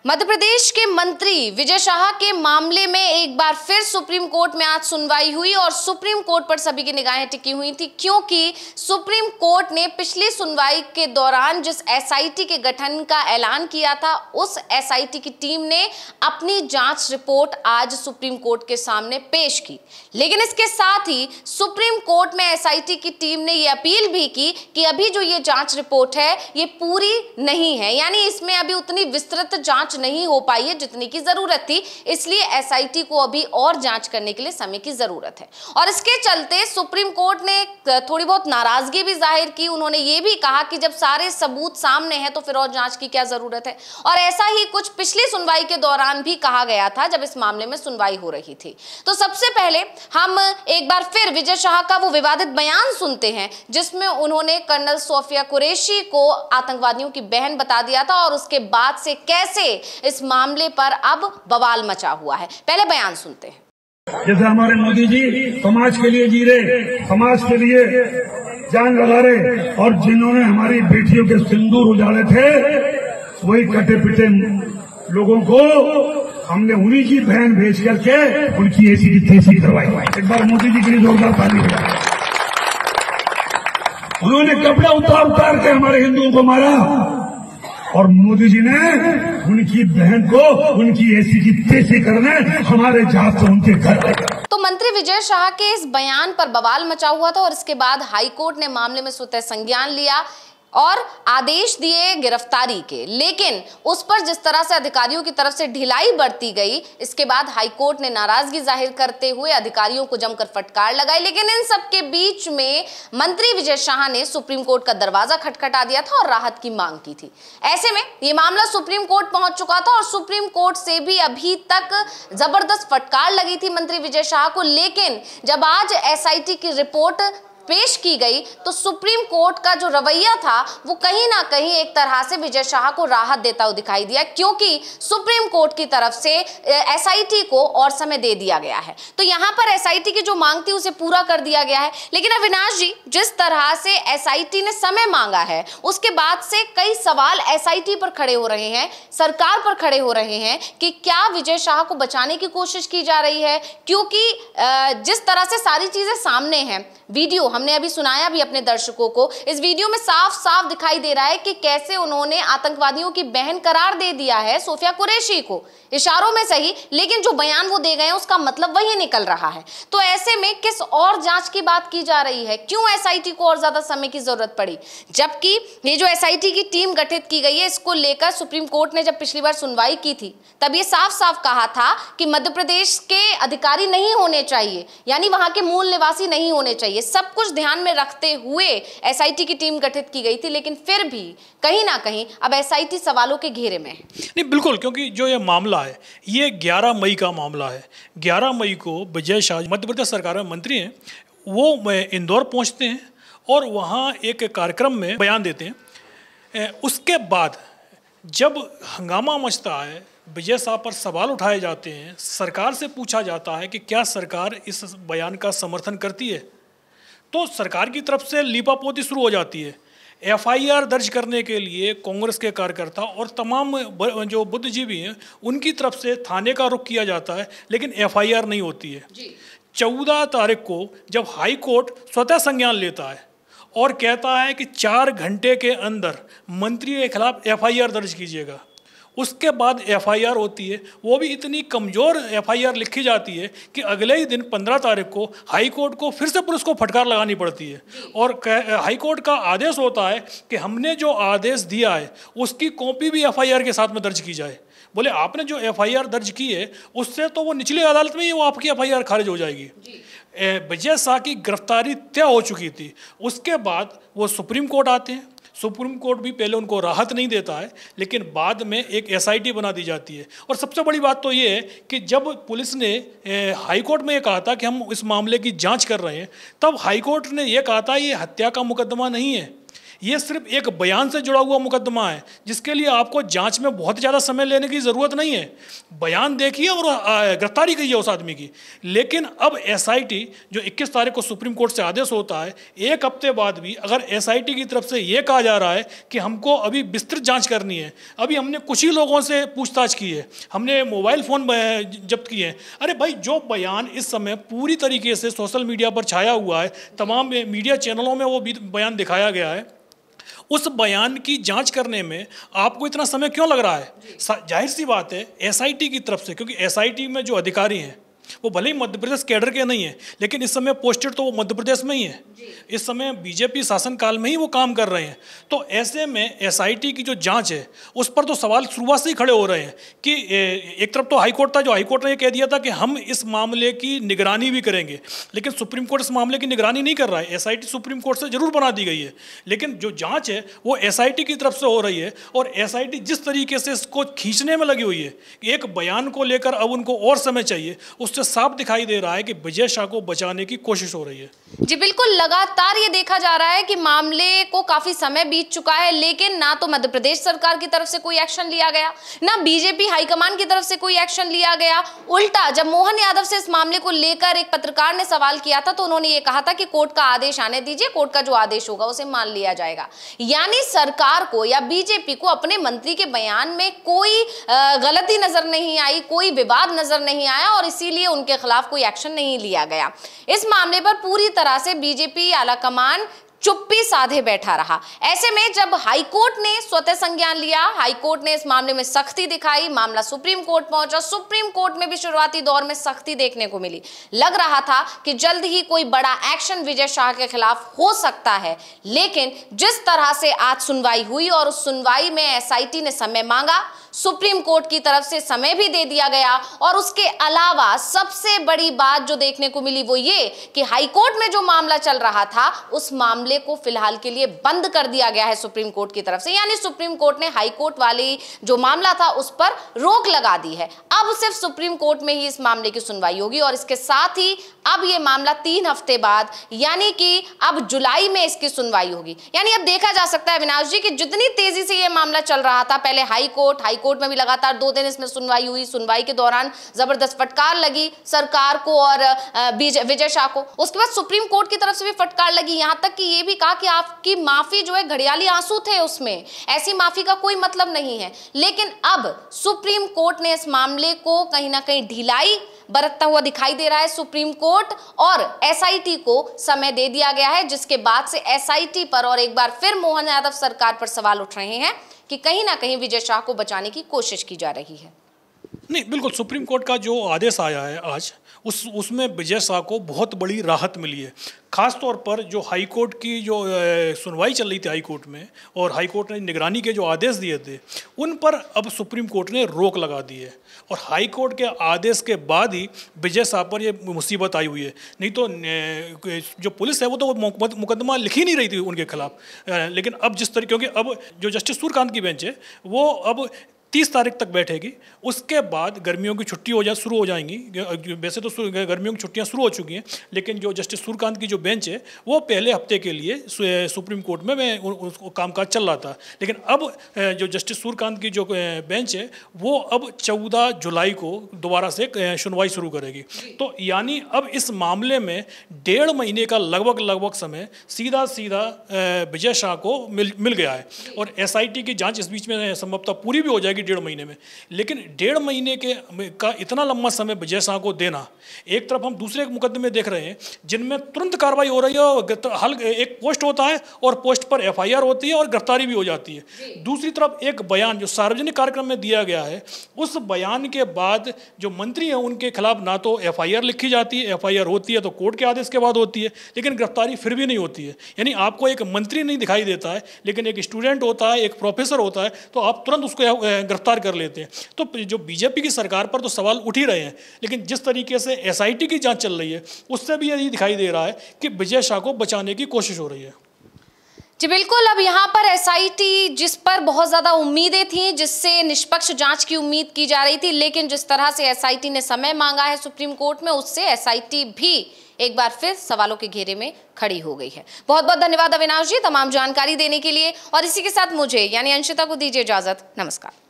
मध्य प्रदेश के मंत्री विजय शाह के मामले में एक बार फिर सुप्रीम कोर्ट में आज सुनवाई हुई और सुप्रीम कोर्ट पर सभी की निगाहें टिकी हुई थी, क्योंकि सुप्रीम कोर्ट ने पिछली सुनवाई के दौरान जिस एसआईटी के गठन का ऐलान किया था, उस एसआईटी की टीम ने अपनी जांच रिपोर्ट आज सुप्रीम कोर्ट के सामने पेश की। लेकिन इसके साथ ही सुप्रीम कोर्ट में एसआईटी की टीम ने यह अपील भी की कि अभी जो ये जांच रिपोर्ट है ये पूरी नहीं है, यानी इसमें अभी उतनी विस्तृत जांच नहीं हो पाई है जितनी की जरूरत थी, इसलिए एसआईटी को अभी और जांच करने के लिए समय की जरूरत है। और इसके चलते सुप्रीम कोर्ट ने थोड़ी बहुत नाराजगी भी जाहिर की। उन्होंने ये भी कहा कि जब सारे सबूत सामने हैं तो फिर और जांच की क्या जरूरत है। और ऐसा ही कुछ पिछली सुनवाई के दौरान भी कहा गया था जब इस मामले में सुनवाई हो रही थी। तो सबसे पहले हम एक बार फिर विजय शाह का वो विवादित बयान सुनते हैं जिसमें उन्होंने कर्नल सोफिया कुरैशी को आतंकवादियों की बहन बता दिया था और उसके बाद से कैसे इस मामले पर अब बवाल मचा हुआ है। पहले बयान सुनते हैं। जैसे हमारे मोदी जी समाज के लिए जी रहे, समाज के लिए जान लगा रहे, और जिन्होंने हमारी बेटियों के सिंदूर उजाड़े थे वही कटे पिटे लोगों को हमने उन्हीं की बहन भेज करके उनकी ऐसी की तैसी करवाई। एक बार मोदी जी के लिए जोरदार ताली बजाएं। उन्होंने कपड़ा उतार के हमारे हिंदुओं को मारा और मोदी जी ने उनकी बहन को उनकी ऐसी की तैसी करने हमारे जहाज से उनके घर। तो मंत्री विजय शाह के इस बयान पर बवाल मचा हुआ था और इसके बाद हाईकोर्ट ने मामले में स्वतः संज्ञान लिया और आदेश दिए गिरफ्तारी के। लेकिन उस पर जिस तरह से अधिकारियों की तरफ से ढिलाई बरती गई, इसके बाद हाईकोर्ट ने नाराजगी जाहिर करते हुए अधिकारियों को जमकर फटकार लगाई। लेकिन इन सबके बीच में मंत्री विजय शाह ने सुप्रीम कोर्ट का दरवाजा खटखटा दिया था और राहत की मांग की थी। ऐसे में ये मामला सुप्रीम कोर्ट पहुंच चुका था और सुप्रीम कोर्ट से भी अभी तक जबरदस्त फटकार लगी थी मंत्री विजय शाह को। लेकिन जब आज एसआईटी की रिपोर्ट पेश की गई तो सुप्रीम कोर्ट का जो रवैया था वो कहीं ना कहीं एक तरह से विजय शाह को राहत देता हुआ दिखाई दिया, क्योंकि सुप्रीम कोर्ट की तरफ से एसआईटी को और समय दे दिया गया है। तो यहां पर एसआईटी की जो मांग थी उसे पूरा कर दिया गया है। लेकिन अविनाश जी, जिस तरह से एसआईटी ने समय मांगा है उसके बाद से कई सवाल एसआईटी पर खड़े हो रहे हैं, सरकार पर खड़े हो रहे हैं कि क्या विजय शाह को बचाने की कोशिश की जा रही है, क्योंकि जिस तरह से सारी चीजें सामने हैं, वीडियो हमने अभी सुनाया भी अपने दर्शकों को, इस वीडियो में साफ साफ दिखाई दे रहा है कि कैसे उन्होंने आतंकवादियों की बहन करार दे दिया है सोफिया कुरैशी को, इशारों में सही, लेकिन जो बयान वो दे गए हैं उसका मतलब वही निकल रहा है। तो ऐसे में किस और जांच की बात की जा रही है, क्यों एसआईटी को और ज्यादा समय की जरूरत पड़ी, जबकि ये जो एसआईटी की टीम गठित की गई है इसको लेकर सुप्रीम कोर्ट ने जब पिछली बार सुनवाई की थी तब ये साफ साफ कहा था कि मध्य प्रदेश के अधिकारी नहीं होने चाहिए, यानी वहां के मूल निवासी नहीं होने चाहिए। सब कुछ ध्यान में रखते हुए एसआईटी की टीम गठित की गई थी, लेकिन फिर भी कहीं ना कहीं अब एसआईटी सवालों के घेरे में है। नहीं, बिल्कुल, क्योंकि जो ये मामला है ये 11 मई का मामला है। 11 मई को विजय शाह मध्य प्रदेश सरकार में मंत्री हैं, वो इंदौर पहुंचते हैं और वहाँ एक कार्यक्रम में बयान देते हैं। उसके बाद जब हंगामा मचता है, विजय शाह पर सवाल उठाए जाते हैं, सरकार से पूछा जाता है कि क्या सरकार इस बयान का समर्थन करती है, तो सरकार की तरफ से लीपापोती शुरू हो जाती है। एफआईआर दर्ज करने के लिए कांग्रेस के कार्यकर्ता और तमाम जो बुद्धिजीवी हैं उनकी तरफ से थाने का रुख किया जाता है, लेकिन एफआईआर नहीं होती है। 14 तारीख को जब हाई कोर्ट स्वतः संज्ञान लेता है और कहता है कि 4 घंटे के अंदर मंत्री के खिलाफ एफआईआर दर्ज कीजिएगा, उसके बाद एफआईआर होती है। वो भी इतनी कमज़ोर एफआईआर लिखी जाती है कि अगले ही दिन 15 तारीख को हाई कोर्ट को फिर से पुलिस को फटकार लगानी पड़ती है और हाई कोर्ट का आदेश होता है कि हमने जो आदेश दिया है उसकी कॉपी भी एफआईआर के साथ में दर्ज की जाए। बोले आपने जो एफआईआर दर्ज की है उससे तो वो निचली अदालत में ही वो आपकी एफआईआर खारिज हो जाएगी। विजय शाह की गिरफ्तारी तय हो चुकी थी। उसके बाद वो सुप्रीम कोर्ट आते हैं। सुप्रीम कोर्ट भी पहले उनको राहत नहीं देता है, लेकिन बाद में एक एसआईटी बना दी जाती है। और सबसे बड़ी बात तो ये है कि जब पुलिस ने हाई कोर्ट में ये कहा था कि हम इस मामले की जांच कर रहे हैं, तब हाई कोर्ट ने ये कहा था ये हत्या का मुकदमा नहीं है, ये सिर्फ एक बयान से जुड़ा हुआ मुकदमा है, जिसके लिए आपको जांच में बहुत ज़्यादा समय लेने की ज़रूरत नहीं है। बयान देखिए और गिरफ्तारी कीजिए उस आदमी की। लेकिन अब SIT जो 21 तारीख को सुप्रीम कोर्ट से आदेश होता है, एक हफ्ते बाद भी अगर SIT की तरफ से ये कहा जा रहा है कि हमको अभी विस्तृत जाँच करनी है, अभी हमने कुछ ही लोगों से पूछताछ की है, हमने मोबाइल फ़ोन जब्त किए हैं। अरे भाई, जो बयान इस समय पूरी तरीके से सोशल मीडिया पर छाया हुआ है, तमाम मीडिया चैनलों में वो बयान दिखाया गया है, उस बयान की जांच करने में आपको इतना समय क्यों लग रहा है? जाहिर सी बात है SIT की तरफ से, क्योंकि SIT में जो अधिकारी हैं वो भले ही मध्य प्रदेश कैडर के नहीं है, लेकिन इस समय पोस्टेड तो वो मध्य प्रदेश में ही है। इस समय बीजेपी शासनकाल में ही वो काम कर रहे हैं। तो ऐसे में SIT की जो जांच है उस पर तो सवाल शुरुआत से ही खड़े हो रहे हैं कि एक तरफ तो हाईकोर्ट था, जो हाईकोर्ट ने ये कह दिया था कि हम इस मामले की निगरानी भी करेंगे, लेकिन सुप्रीम कोर्ट इस मामले की निगरानी नहीं कर रहा है। SIT सुप्रीम कोर्ट से जरूर बना दी गई है, लेकिन जो जाँच है वो SIT की तरफ से हो रही है। और SIT जिस तरीके से इसको खींचने में लगी हुई है, एक बयान को लेकर अब उनको और समय चाहिए, उससे साफ दिखाई दे रहा है कि विजय शाह को बचाने की कोशिश हो रही है। जी बिल्कुल, लगातार ये देखा जा रहा है कि मामले को काफी समय बीत चुका है, लेकिन ना तो मध्य प्रदेश सरकार की तरफ से कोई एक्शन लिया गया, ना बीजेपी हाईकमान की तरफ से कोई एक्शन लिया गया। उल्टा जब मोहन यादव से इस मामले को लेकर एक पत्रकार ने सवाल किया था तो उन्होंने ये कहा था कि कोर्ट का आदेश आने दीजिए, कोर्ट का जो आदेश होगा उसे मान लिया जाएगा। यानी सरकार को या बीजेपी को अपने मंत्री के बयान में कोई गलती नजर नहीं आई, कोई विवाद नजर नहीं आया और इसीलिए उनके खिलाफ कोई एक्शन नहीं लिया गया। इस मामले पर पूरी तरह से बीजेपी आलाकमान चुप्पी साधे बैठा रहा। ऐसे में जब हाईकोर्ट ने स्वतः संज्ञान लिया, हाईकोर्ट ने इस मामले में सख्ती दिखाई, मामला सुप्रीम कोर्ट पहुंचा, सुप्रीम कोर्ट में भी शुरुआती दौर में सख्ती देखने को मिली। लग रहा था कि जल्द ही कोई बड़ा एक्शन विजय शाह के खिलाफ हो सकता है, लेकिन जिस तरह से आज सुनवाई हुई और उस सुनवाई में SIT ने समय मांगा, सुप्रीम कोर्ट की तरफ से समय भी दे दिया गया और उसके अलावा सबसे बड़ी बात जो देखने को मिली वो ये कि हाईकोर्ट में जो मामला चल रहा था उस मामले को फिलहाल के लिए बंद कर दिया गया है सुप्रीम कोर्ट की तरफ से। यानी सुप्रीम कोर्ट ने हाईकोर्ट वाली जो मामला था उस पर रोक लगा दी है। अब सिर्फ सुप्रीम कोर्ट में ही इस मामले की सुनवाई होगी और इसके साथ ही अब ये मामला 3 हफ्ते बाद यानी कि अब जुलाई में इसकी सुनवाई होगी। यानी अब देखा जा सकता है अविनाश जी कि जितनी तेजी से ये मामला चल रहा था, पहले हाईकोर्ट में भी लगातार 2 दिन इसमें सुनवाई हुई, सुनवाई के दौरान जबरदस्त फटकार लगी सरकार को और विजय शाह को, उसके बाद सुप्रीम कोर्ट की तरफ से भी फटकार लगी, यहां तक कि ये भी कहा कि आपकी माफी जो है घड़ियाली आंसू थे, उसमें ऐसी माफी का कोई मतलब नहीं है। लेकिन अब सुप्रीम कोर्ट ने इस मामले को कहीं ना कहीं ढिलाई बरतता हुआ दिखाई दे रहा है सुप्रीम कोर्ट, और SIT को समय दे दिया गया है, जिसके बाद से SIT पर और एक बार फिर मोहन यादव सरकार पर सवाल उठ रहे हैं कि कहीं ना कहीं विजय शाह को बचाने की कोशिश की जा रही है। नहीं, बिल्कुल, सुप्रीम कोर्ट का जो आदेश आया है आज उसमें विजय शाह को बहुत बड़ी राहत मिली है। खास तौर पर जो हाई कोर्ट की जो सुनवाई चल रही थी हाई कोर्ट में, और हाई कोर्ट ने निगरानी के जो आदेश दिए थे उन पर अब सुप्रीम कोर्ट ने रोक लगा दी है, और हाई कोर्ट के आदेश के बाद ही विजय शाह पर ये मुसीबत आई हुई है। नहीं तो जो पुलिस है वो तो मुकदमा लिख ही नहीं रही थी उनके खिलाफ। लेकिन अब जिस तरीके, क्योंकि अब जो जस्टिस सूर्यकांत की बेंच है वो अब 30 तारीख तक बैठेगी, उसके बाद गर्मियों की छुट्टी शुरू हो जाएंगी। वैसे तो गर्मियों की छुट्टियां शुरू हो चुकी हैं, लेकिन जो जस्टिस सूर्यकांत की जो बेंच है वो पहले हफ्ते के लिए सुप्रीम कोर्ट में उसको कामकाज चल रहा था। लेकिन अब जो जस्टिस सूर्यकांत की जो बेंच है वो अब 14 जुलाई को दोबारा से सुनवाई शुरू करेगी। तो यानी अब इस मामले में 1.5 महीने का लगभग समय सीधा विजय शाह को मिल गया है, और SIT की जाँच इस बीच में संभवतः पूरी भी हो जाएगी 1.5 महीने में। लेकिन 1.5 महीने का इतना लंबा समय विजय शाह को देना, एक तरफ हम दूसरे मुकदमे देख रहे हैं जिनमें तुरंत कार्रवाई हो रही है, और एक पोस्ट होता है और पोस्ट पर FIR होती है और गिरफ्तारी भी हो जाती है। दूसरी तरफ एक बयान जो सार्वजनिक कार्यक्रम में दिया गया है, उस बयान के बाद जो मंत्री हैं उनके खिलाफ ना तो FIR लिखी जाती है, FIR होती है तो कोर्ट के आदेश के बाद होती है, लेकिन गिरफ्तारी फिर भी नहीं होती है। यानी आपको एक मंत्री नहीं दिखाई देता है, लेकिन एक स्टूडेंट होता है, एक प्रोफेसर होता है, तो आप तुरंत उसको गिरफ्तार कर लेते हैं। तो जो बीजेपी की सरकार पर तो सवाल उठ ही रहे हैं, लेकिन जिस तरीके से SIT की जांच चल रही है उससे भी यही दिखाई दे रहा है कि विजय शाह को बचाने की कोशिश हो रही है। जी बिल्कुल, अब यहाँ पर SIT जिस पर बहुत ज़्यादा उम्मीदें थीं, जिससे निष्पक्ष जांच की उम्मीद की जा रही थी, लेकिन जिस तरह से SIT ने समय मांगा है सुप्रीम कोर्ट में, उससे SIT भी एक बार फिर सवालों के घेरे में खड़ी हो गई है। बहुत बहुत धन्यवाद अविनाश जी तमाम जानकारी देने के लिए, और इसी के साथ मुझे यानी अंशिता को दीजिए इजाजत। नमस्कार।